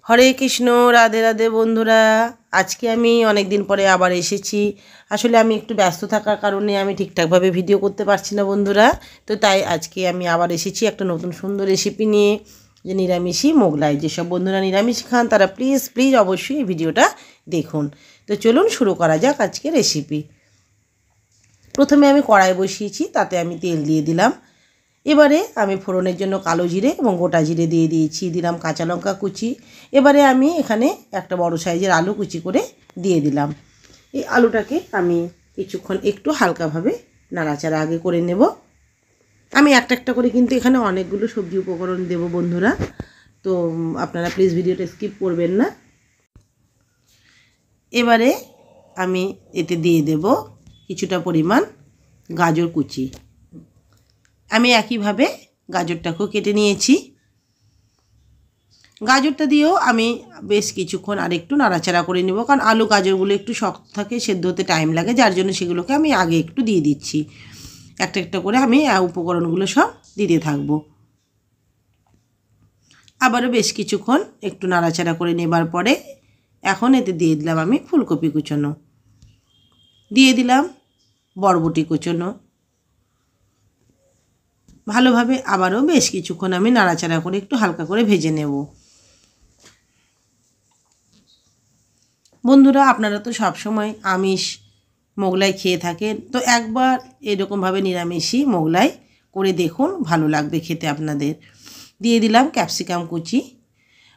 হরে কৃষ্ণ, রাধে রাধে বন্ধুরা। আজকে আমি অনেক দিন পরে আবার এসেছি। আসলে আমি একটু ব্যস্ত থাকার কারণে আমি ঠিকঠাকভাবে ভিডিও করতে পারছি না বন্ধুরা। তো তাই আজকে আমি আবার এসেছি একটা নতুন সুন্দর রেসিপি নিয়ে, যে নিরামিষি মোগলাই। যেসব বন্ধুরা নিরামিষ খান তারা প্লিজ প্লিজ অবশ্যই এই ভিডিওটা দেখুন। তো চলুন শুরু করা যাক আজকে রেসিপি। প্রথমে আমি কড়াই বসিয়েছি, তাতে আমি তেল দিয়ে দিলাম। এবারে আমি ফোড়নের জন্য কালো জিরে এবং গোটা জিরে দিয়ে দিয়েছি, দিলাম কাঁচা লঙ্কা কুচি। এবারে আমি এখানে একটা বড় সাইজের আলু কুচি করে দিয়ে দিলাম। এই আলুটাকে আমি কিছুক্ষণ একটু হালকাভাবে নাড়াচাড়া আগে করে নেব। আমি একটা একটা করে কিন্তু এখানে অনেকগুলো সবজি উপকরণ দেব বন্ধুরা, তো আপনারা প্লিজ ভিডিওটা স্কিপ করবেন না। এবারে আমি এতে দিয়ে দেব কিছুটা পরিমাণ গাজর কুচি। আমি একইভাবে গাজরটাকেও কেটে নিয়েছি। গাজরটা দিয়েও আমি বেশ কিছুক্ষণ আরেকটু নাড়াচাড়া করে নেব, কারণ আলু গাজরগুলো একটু শক্ত থাকে, সেদ্ধ হতে টাইম লাগে, যার জন্য সেগুলোকে আমি আগে একটু দিয়ে দিচ্ছি। একটা একটা করে আমি উপকরণগুলো সব দিতে থাকবো। আবারও বেশ কিছুক্ষণ একটু নাড়াচাড়া করে নেবার পরে এখন এতে দিয়ে দিলাম আমি ফুলকপি কুচোনো, দিয়ে দিলাম বরবটি কুচোনো। ভালোভাবে আবারও বেশ কিছুক্ষণ আমি নাড়াচাড়া করে একটু হালকা করে ভেজে নেব। বন্ধুরা, আপনারা তো সবসময় আমিষ মোগলাই খেয়ে থাকেন, তো একবার এরকমভাবে নিরামিষই মোগলাই করে দেখুন, ভালো লাগবে খেতে আপনাদের। দিয়ে দিলাম ক্যাপসিকাম কুচি।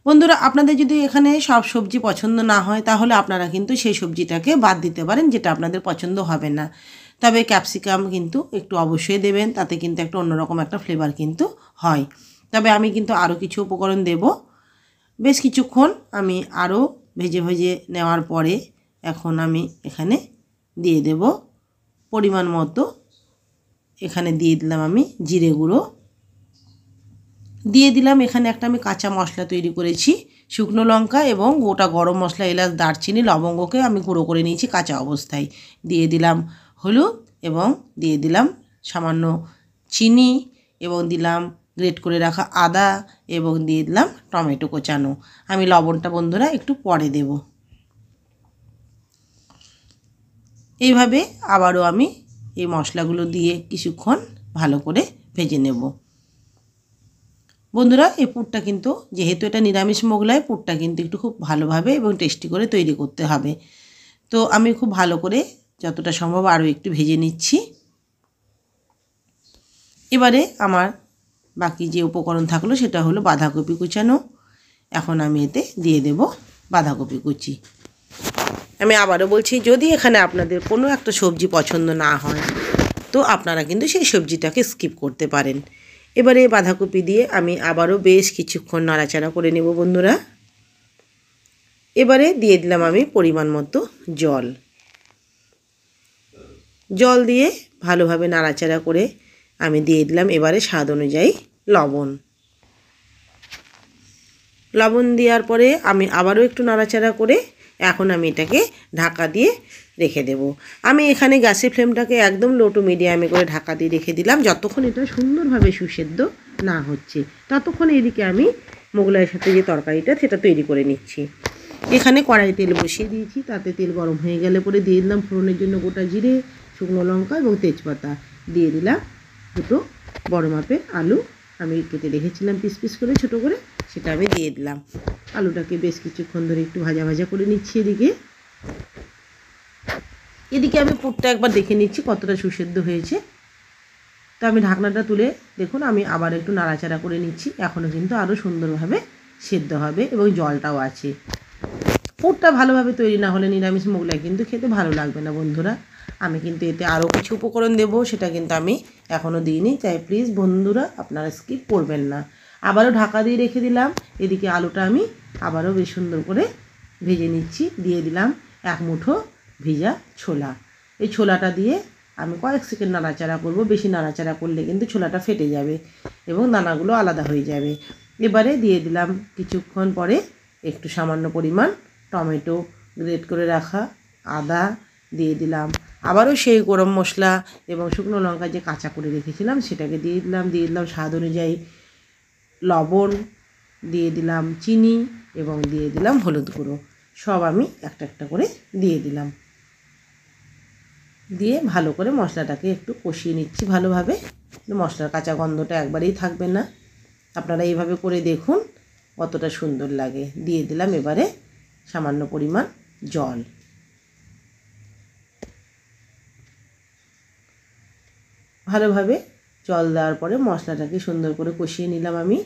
বন্ধুরা, আপনাদের যদি এখানে সব সবজি পছন্দ না হয় তাহলে আপনারা কিন্তু সেই সবজিটাকে বাদ দিতে পারেন, যেটা আপনাদের পছন্দ হবে না। তবে ক্যাপসিকাম কিন্তু একটু অবশ্যই দেবেন, তাতে কিন্তু একটা অন্যরকম একটা ফ্লেভার কিন্তু হয়। তবে আমি কিন্তু আরও কিছু উপকরণ দেব। বেশ কিছুক্ষণ আমি আরও ভেজে ভেজে নেওয়ার পরে এখন আমি এখানে দিয়ে দেব পরিমাণ মতো, এখানে দিয়ে দিলাম আমি জিরে গুঁড়ো, দিয়ে দিলাম এখানে একটা আমি কাঁচা মশলা তৈরি করেছি, শুকনো লঙ্কা এবং গোটা গরম মশলা, এলাচ, দারচিনি, লবঙ্গকে আমি গুঁড়ো করে নিয়েছি কাঁচা অবস্থায়। দিয়ে দিলাম হলুদ এবং দিয়ে দিলাম সামান্য চিনি এবং দিলাম গ্রেট করে রাখা আদা এবং দিয়ে দিলাম টমেটো কোচানো। আমি লবণটা বন্ধুরা একটু পরে দেব। এইভাবে আবারও আমি এই মশলাগুলো দিয়ে কিছুক্ষণ ভালো করে ভেজে নেব। বন্ধুরা, এই পুরটা কিন্তু যেহেতু এটা নিরামিষ মোগলাই, পুরটা কিন্তু একটু খুব ভালোভাবে এবং টেস্টি করে তৈরি করতে হবে। তো আমি খুব ভালো করে যতটা সম্ভব আরও একটু ভেজে নিচ্ছি। এবারে আমার বাকি যে উপকরণ থাকলো সেটা হলো বাঁধাকপি কুচানো। এখন আমি এতে দিয়ে দেব বাঁধাকপি কুচি। আমি আবারও বলছি, যদি এখানে আপনাদের কোনো একটা সবজি পছন্দ না হয় তো আপনারা কিন্তু সেই সবজিটাকে স্কিপ করতে পারেন। এবারে বাঁধাকপি দিয়ে আমি আবারও বেশ কিছুক্ষণ নাড়াচাড়া করে নেব বন্ধুরা। এবারে দিয়ে দিলাম আমি পরিমাণ মতো জল। জল দিয়ে ভালোভাবে নাড়াচাড়া করে আমি দিয়ে দিলাম এবারে স্বাদ অনুযায়ী লবণ। লবণ দেওয়ার পরে আমি আবারও একটু নাড়াচাড়া করে এখন আমি এটাকে ঢাকা দিয়ে রেখে দেব। আমি এখানে গ্যাসের ফ্লেমটাকে একদম লো টু মিডিয়ামে করে ঢাকা দিয়ে রেখে দিলাম, যতক্ষণ এটা সুন্দরভাবে সুসেদ্ধ না হচ্ছে ততক্ষণ এদিকে আমি মোগলাইয়ের সাথে যে তরকারিটা সেটা তৈরি করে নিচ্ছি। এখানে কড়াই তেল বসিয়ে দিয়েছি, তাতে তেল গরম হয়ে গেলে পরে দিয়ে দিলাম ফোড়নের জন্য গোটা জিরে, শুকনো লঙ্কা এবং তেজপাতা। দিয়ে দিলাম দুটো বড় মাপের আলু, আমি কেটে রেখেছিলাম পিস পিস করে ছোটো করে, সেটা আমি দিয়ে দিলাম। আলুটাকে বেশ কিছুক্ষণ ধরে একটু ভাজা ভাজা করে নিচ্ছি। এদিকে আমি পুরটা একবার দেখে নিচ্ছি কতটা সুসেদ্ধ হয়েছে। তো আমি ঢাকনাটা তুলে দেখুন আমি আবার একটু নাড়াচাড়া করে নিচ্ছি। এখনও কিন্তু আরও সুন্দরভাবে সেদ্ধ হবে এবং জলটাও আছে। পুরটা ভালোভাবে তৈরি না হলে নিরামিষ মোগলাই কিন্তু খেতে ভালো লাগবে না বন্ধুরা। আমি কিন্তু এতে আরও কিছু উপকরণ দেব, সেটা কিন্তু আমি এখনও দিইনি, তাই প্লিজ বন্ধুরা আপনারা স্কিপ করবেন না। আবারও ঢাকা দিয়ে রেখে দিলাম। এদিকে আলুটা আমি আবারও বেশ সুন্দর করে ভেজে নিচ্ছি। দিয়ে দিলাম এক মুঠো ভেজা ছোলা। এই ছোলাটা দিয়ে আমি কয়েক সেকেন্ড নাড়াচাড়া করব, বেশি নাড়াচাড়া করলে কিন্তু ছোলাটা ফেটে যাবে এবং দানাগুলো আলাদা হয়ে যাবে। এবারে দিয়ে দিলাম কিছুক্ষণ পরে একটু সামান্য পরিমাণ টমেটো, গ্রেট করে রাখা আদা দিয়ে দিলাম। আবারও সেই গরম মশলা এবং শুকনো লঙ্কা যে কাঁচা করে রেখেছিলাম সেটাকে দিয়ে দিলাম স্বাদ অনুযায়ী লবণ, দিয়ে দিলাম চিনি এবং দিয়ে দিলাম হলুদ গুঁড়ো। সব আমি একটা একটা করে দিয়ে দিলাম। দিয়ে ভালো করে মশলাটাকে একটু কষিয়ে নিচ্ছি ভালোভাবে। মশলার কাঁচা গন্ধটা একবারেই থাকবে না। আপনারা এইভাবে করে দেখুন কতটা সুন্দর লাগে। দিয়ে দিলাম এবারে সামান্য পরিমাণ জল। ভালোভাবে জল দেওয়ার পরে মশলাটাকে সুন্দর করে কষিয়ে নিলাম আমি।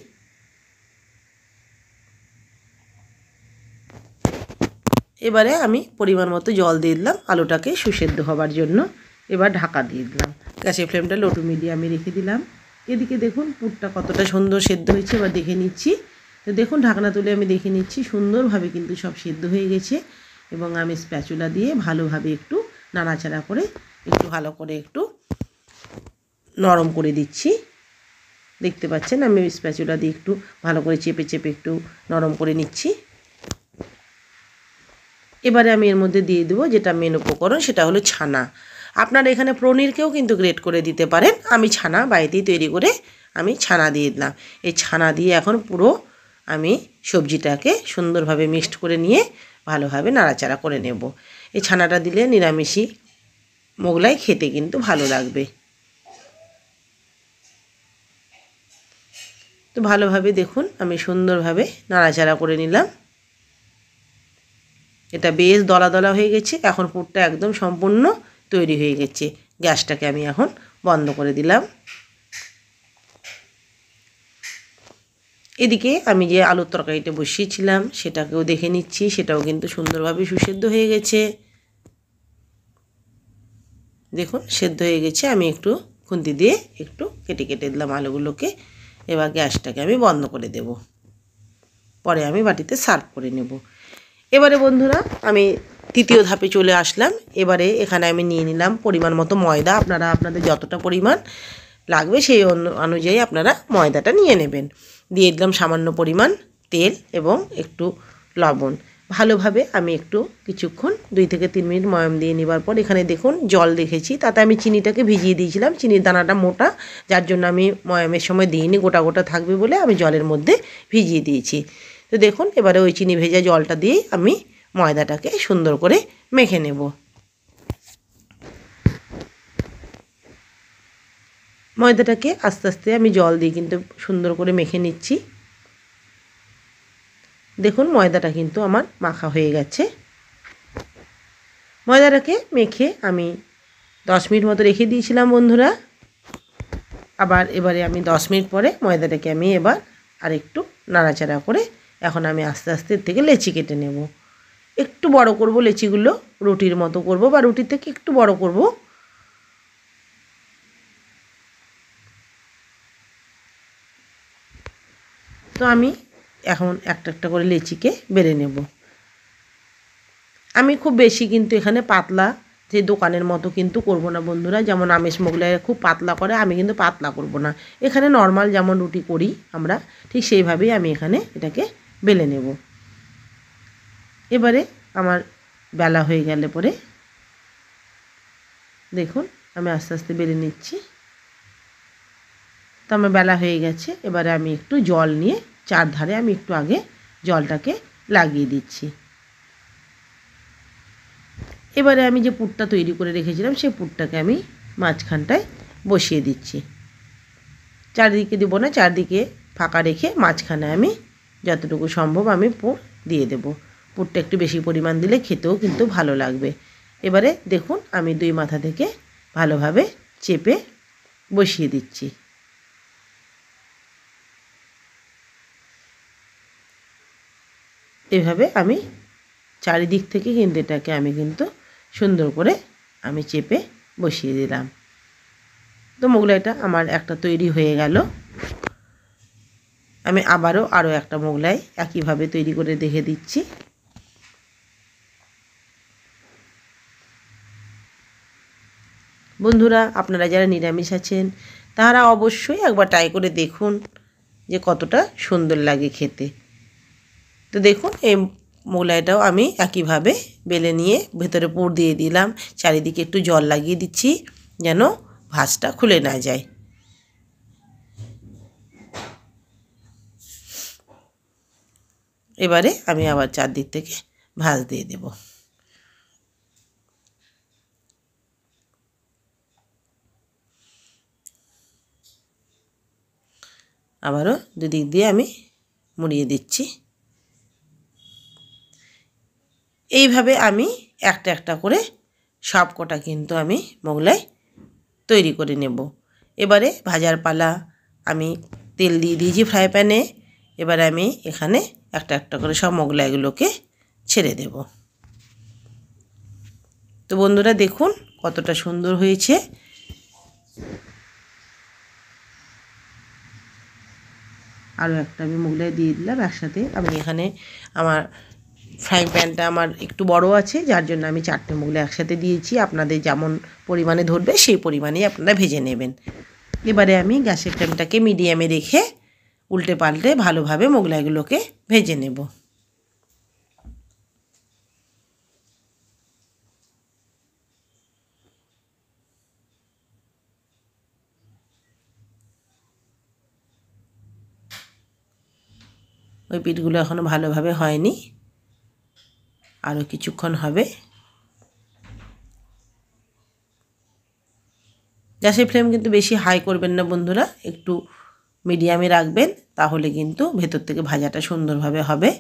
এবারে আমি পরিমাণ মতো জল দিয়ে দিলাম আলুটাকে সুসেদ্ধ হবার জন্য। এবার ঢাকা দিয়ে দিলাম। গ্যাসের ফ্লেমটা লো টু মিডিয়ামে রেখে দিলাম। এদিকে দেখুন পুরটা কতটা সুন্দর সেদ্ধ হয়েছে, এবার দেখে নিচ্ছি। তো দেখুন ঢাকনা তুলে আমি দেখে নিচ্ছি সুন্দরভাবে কিন্তু সব সেদ্ধ হয়ে গেছে। এবং আমি স্প্যাচুলা দিয়ে ভালোভাবে একটু নাড়াচাড়া করে একটু ভালো করে একটু নরম করে দিচ্ছি। দেখতে পাচ্ছেন আমি স্প্যাচুলা দিয়ে একটু ভালো করে চেপে চেপে একটু নরম করে নিচ্ছি। এবারে আমি এর মধ্যে দিয়ে দেবো যেটা মেন উপকরণ, সেটা হলো ছানা। আপনারা এখানে পনিরকেও কিন্তু গ্রেট করে দিতে পারেন। আমি ছানা বাড়িতেই তৈরি করে আমি ছানা দিয়ে দিলাম। এই ছানা দিয়ে এখন পুরো আমি সবজিটাকে সুন্দরভাবে মিক্সড করে নিয়ে ভালোভাবে নাড়াচাড়া করে নেব। এই ছানাটা দিলে নিরামিষি মোগলাই খেতে কিন্তু ভালো লাগবে। তো ভালোভাবে দেখুন আমি সুন্দরভাবে নাড়াচাড়া করে নিলাম। এটা বেশ দলা দলা হয়ে গেছে। এখন পুরটা একদম সম্পূর্ণ তৈরি হয়ে গেছে। গ্যাসটাকে আমি এখন বন্ধ করে দিলাম। এদিকে আমি যে আলুর তরকারিটা বসিয়েছিলাম সেটাকেও দেখে নিচ্ছি। সেটাও কিন্তু সুন্দরভাবে সুসেদ্ধ হয়ে গেছে। দেখুন সেদ্ধ হয়ে গেছে। আমি একটু খুন্তি দিয়ে একটু কেটে কেটে দিলাম আলুগুলোকে। এবার গ্যাসটাকে আমি বন্ধ করে দেব। পরে আমি বাটিতে সার্ভ করে নেব। এবারে বন্ধুরা আমি তৃতীয় ধাপে চলে আসলাম। এবারে এখানে আমি নিয়ে নিলাম পরিমাণ মতো ময়দা। আপনারা আপনাদের যতটা পরিমাণ লাগবে সেই অনুযায়ী আপনারা ময়দাটা নিয়ে নেবেন। দিয়ে দিলাম সামান্য পরিমাণ তেল এবং একটু লবণ। ভালোভাবে আমি একটু কিছুক্ষণ 2 থেকে 3 মিনিট ময়াম দিয়ে নেবার পর এখানে দেখুন জল রেখেছি। তাতে আমি চিনিটাকে ভিজিয়ে দিয়েছিলাম। চিনির দানাটা মোটা, যার জন্য আমি ময়ামের সময় দিইনি, গোটা গোটা থাকবে বলে আমি জলের মধ্যে ভিজিয়ে দিয়েছি। তো দেখুন এবারে ওই চিনি ভেজা জলটা দিয়েই আমি ময়দাটাকে সুন্দর করে মেখে নেব। ময়দাটাকে আস্তে আস্তে আমি জল দিয়ে কিন্তু সুন্দর করে মেখে নিচ্ছি। দেখুন ময়দাটা কিন্তু আমার মাখা হয়ে গেছে। ময়দাটাকে মেখে আমি 10 মিনিট মতো রেখে দিয়েছিলাম বন্ধুরা। আবার এবারে আমি 10 মিনিট পরে ময়দাটাকে আমি এবার আরেকটু নাড়াচাড়া করে এখন আমি আস্তে আস্তে এর থেকে লেচি কেটে নেব। একটু বড় করব লেচিগুলো, রুটির মতো করব বা রুটির থেকে একটু বড় করব। তো আমি এখন একটা একটা করে লেচিকে বেলে নেব। আমি খুব বেশি কিন্তু এখানে পাতলা যে দোকানের মতো কিন্তু করব না বন্ধুরা। যেমন আমিষ মোগলাই খুব পাতলা করে, আমি কিন্তু পাতলা করব না। এখানে নর্মাল যেমন রুটি করি আমরা ঠিক সেইভাবেই আমি এখানে এটাকে বেলে নেব। এবারে আমার বেলা হয়ে গেলে পরে দেখুন আমি আস্তে আস্তে বেলে নিচ্ছি। তো আমার বেলা হয়ে গেছে। এবারে আমি একটু জল নিয়ে চারধারে আমি একটু আগে জলটাকে লাগিয়ে দিচ্ছি। এবারে আমি যে পুরটা তৈরি করে রেখেছিলাম সেই পুরটাকে আমি মাঝখানটায় বসিয়ে দিচ্ছি। চারিদিকে দেবো না, চারদিকে ফাঁকা রেখে মাঝখানে আমি যতটুকু সম্ভব আমি পুর দিয়ে দেব। পুরটা একটু বেশি পরিমাণ দিলে খেতেও কিন্তু ভালো লাগবে। এবারে দেখুন আমি 2 মাথা থেকে ভালোভাবে চেপে বসিয়ে দিচ্ছি। এভাবে আমি চারিদিক থেকে কিন্তু এটাকে আমি কিন্তু সুন্দর করে আমি চেপে বসিয়ে দিলাম। তো মোগলাইটা আমার একটা তৈরি হয়ে গেল। আমি আরও একটা মোগলাই একইভাবে তৈরি করে দেখে দিচ্ছি। বন্ধুরা আপনারা যারা নিরামিষ আছেন তারা অবশ্যই একবার ট্রাই করে দেখুন যে কতটা সুন্দর লাগে খেতে। তো দেখুন এই মোগলাইটাও আমি একইভাবে বেলে নিয়ে ভেতরে পুর দিয়ে দিলাম। চারিদিকে একটু জল লাগিয়ে দিচ্ছি যেন ভাঁজটা খুলে না যায়। এবারে আমি আবার চারদিক থেকে ভাঁজ দিয়ে দেব। আবারও দুদিক দিয়ে আমি মুড়িয়ে দিচ্ছি। এইভাবে আমি একটা একটা করে সব কটা কিন্তু আমি মোগলাই তৈরি করে নেব। এবারে ভাজার পালা। আমি তেল দিয়ে দিয়েছি ফ্রাই প্যানে। এবারে আমি এখানে একটা একটা করে সব মোগলাইগুলোকে ছেড়ে দেব। তো বন্ধুরা দেখুন কতটা সুন্দর হয়েছে। আরও একটা আমি মোগলাই দিয়ে দিলাম একসাথে। আমি এখানে আমার ফ্রাই প্যানটা আমার একটু বড় আছে, যার জন্য আমি 4টে মোগলাই একসাথে দিয়েছি। আপনাদের যেমন পরিমাণে ধরবে সেই পরিমাণেই আপনারা ভেজে নেবেন। এবারে আমি গ্যাসের ফ্লেমটাকে মিডিয়ামে রেখে উল্টে পাল্টে ভালোভাবে মোগলাইগুলোকে ভেজে নেব। ওই পিঠগুলো এখনও ভালোভাবে হয়নি, আরও কিছুক্ষণ হবে। গ্যাসের ফ্লেম কিন্তু বেশি হাই করবেন না বন্ধুরা, একটু মিডিয়ামে রাখবেন, তাহলে কিন্তু ভেতর থেকে ভাজাটা সুন্দরভাবে হবে।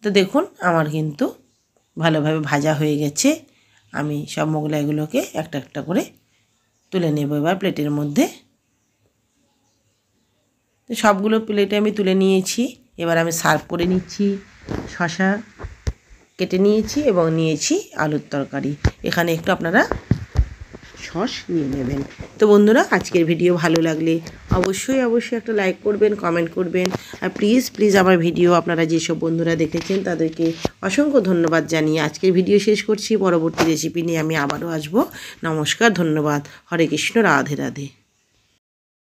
তো দেখুন আমার কিন্তু ভালোভাবে ভাজা হয়ে গেছে। আমি সব মোগলাইগুলোকে একটা একটা করে তুলে নেব এবার প্লেটের মধ্যে। তো সবগুলো প্লেটে আমি তুলে নিয়েছি। এবার আমি সার্ভ করে নিচ্ছি। শসা কেটে নিয়েছি এবং নিয়েছি আলুর তরকারি। এখানে একটু আপনারা সস নিয়ে নেবেন। তো বন্ধুরা আজকের ভিডিও ভালো লাগলে অবশ্যই একটা লাইক করবেন, কমেন্ট করবেন। আর প্লিজ আমার ভিডিও আপনারা যেসব বন্ধুরা দেখেছেন তাদেরকে অসংখ্য ধন্যবাদ জানিয়ে আজকের ভিডিও শেষ করছি। পরবর্তী রেসিপি নিয়ে আমি আবারও আসবো। নমস্কার, ধন্যবাদ। হরে কৃষ্ণ, রাধে রাধে।